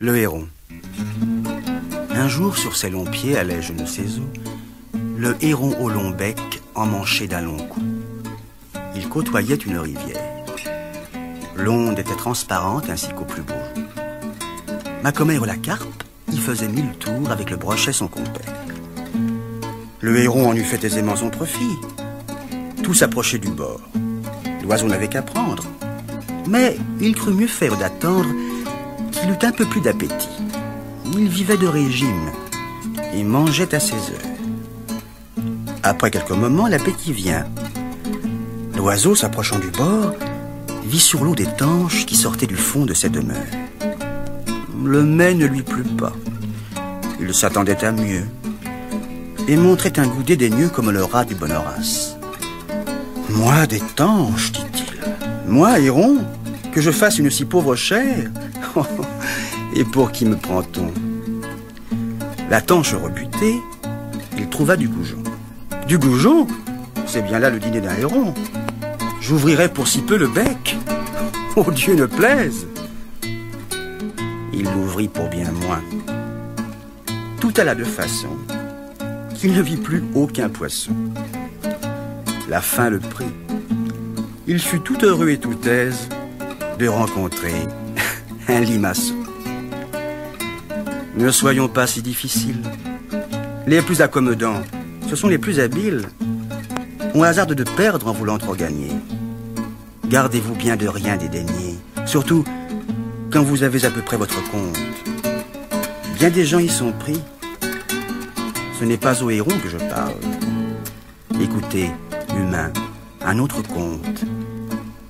Le héron. Un jour, sur ses longs pieds, allait je ne sais où, le héron au long bec emmanché d'un long cou. Il côtoyait une rivière. L'onde était transparente ainsi qu'au plus beau jour. Macomère la carpe y faisait 1000 tours avec le brochet son compère. Le héron en eût fait aisément son profit. Tout s'approchait du bord. L'oiseau n'avait qu'à prendre. Mais il crut mieux faire d'attendre qu'il eut un peu plus d'appétit. Il vivait de régime et mangeait à ses heures. Après quelques moments, l'appétit vient. L'oiseau, s'approchant du bord, vit sur l'eau des tanches qui sortaient du fond de ses demeures. Le mets ne lui plut pas. Il s'attendait à mieux et montrait un goût dédaigneux comme le rat du bon Horace. « Moi, des tanches, dit-il. Moi, héron, que je fasse une si pauvre chair. Et pour qui me prend-on » La tanche rebutée, il trouva du goujon. « Du goujon? C'est bien là le dîner d'un héron. J'ouvrirai pour si peu le bec. Oh, Dieu ne plaise !» Il l'ouvrit pour bien moins. Tout alla de façon qu'il ne vit plus aucun poisson. La faim le prit. Il fut tout heureux et tout aise de rencontrer un limaçon. Ne soyons pas si difficiles. Les plus accommodants, ce sont les plus habiles. On hasarde de perdre en voulant trop gagner. Gardez-vous bien de rien dédaigner, surtout quand vous avez à peu près votre compte. Bien des gens y sont pris. Ce n'est pas au héron que je parle. Écoutez, humain, un autre conte.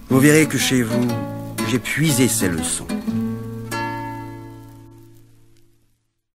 Vous verrez que chez vous, j'ai puisé ces leçons.